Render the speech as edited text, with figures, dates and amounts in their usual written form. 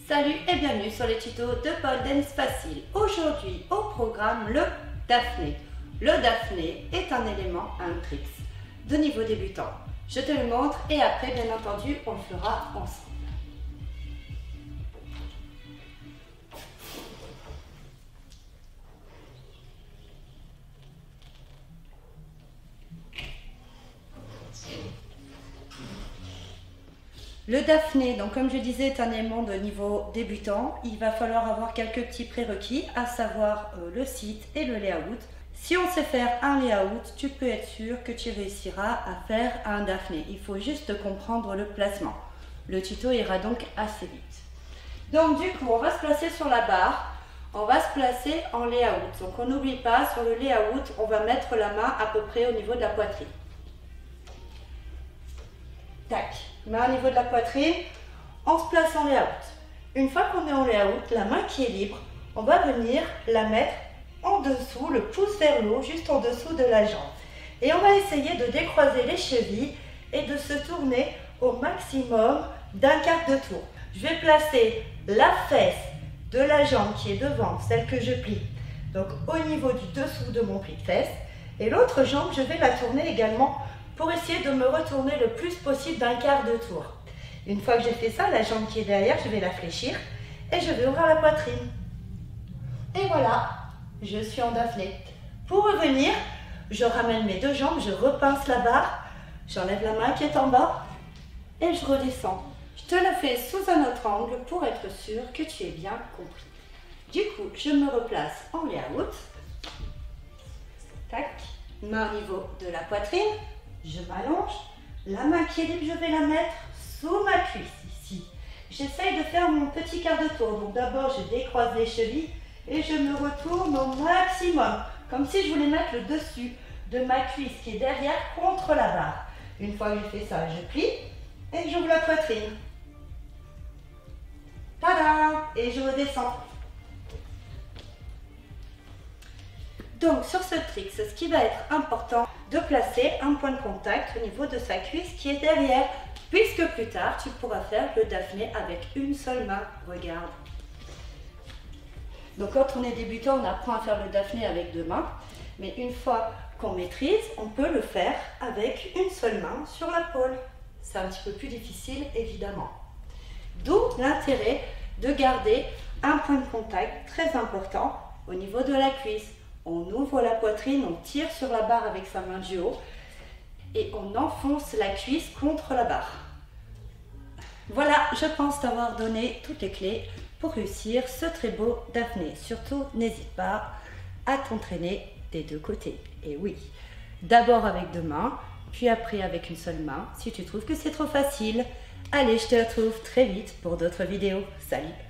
Salut et bienvenue sur les tutos de Pole Dance Facile. Aujourd'hui au programme le Daphné. Le Daphné est un élément, un tricks de niveau débutant. Je te le montre et après bien entendu on le fera ensemble. Le Daphné, donc comme je disais, est un élément de niveau débutant. Il va falloir avoir quelques petits prérequis, à savoir le site et le layout. Si on sait faire un layout, tu peux être sûr que tu réussiras à faire un Daphné. Il faut juste comprendre le placement. Le tuto ira donc assez vite. Donc du coup, on va se placer sur la barre. On va se placer en layout. Donc on n'oublie pas, sur le layout, on va mettre la main à peu près au niveau de la poitrine. Tac, main au niveau de la poitrine, on se place en layout. Une fois qu'on est en layout, la main qui est libre, on va venir la mettre en dessous, le pouce vers le haut, juste en dessous de la jambe. Et on va essayer de décroiser les chevilles et de se tourner au maximum d'un quart de tour. Je vais placer la fesse de la jambe qui est devant, celle que je plie, donc au niveau du dessous de mon pli de fesse. Et l'autre jambe, je vais la tourner également pour essayer de me retourner le plus possible d'un quart de tour. Une fois que j'ai fait ça, la jambe qui est derrière, je vais la fléchir et je vais ouvrir la poitrine. Et voilà, je suis en Daphné. Pour revenir, je ramène mes deux jambes, je repince la barre, j'enlève la main qui est en bas et je redescends. Je te la fais sous un autre angle pour être sûr que tu aies bien compris. Du coup, je me replace en layout. Tac, main au niveau de la poitrine. Je m'allonge, la main qui est libre, je vais la mettre sous ma cuisse ici. J'essaye de faire mon petit quart de tour. Donc d'abord, je décroise les chevilles et je me retourne au maximum. Comme si je voulais mettre le dessus de ma cuisse qui est derrière contre la barre. Une fois que j'ai fait ça, je plie et j'ouvre la poitrine. Tada! Et je redescends. Donc sur ce trick, ce qui va être important, de placer un point de contact au niveau de sa cuisse qui est derrière, puisque plus tard tu pourras faire le Daphné avec une seule main. Regarde. Donc quand on est débutant, on apprend à faire le Daphné avec deux mains, mais une fois qu'on maîtrise, on peut le faire avec une seule main sur la pole. C'est un petit peu plus difficile évidemment. D'où l'intérêt de garder un point de contact très important au niveau de la cuisse. On ouvre la poitrine, on tire sur la barre avec sa main du haut et on enfonce la cuisse contre la barre. Voilà, je pense t'avoir donné toutes les clés pour réussir ce très beau Daphné. Surtout, n'hésite pas à t'entraîner des deux côtés. Et oui, d'abord avec deux mains, puis après avec une seule main si tu trouves que c'est trop facile. Allez, je te retrouve très vite pour d'autres vidéos. Salut!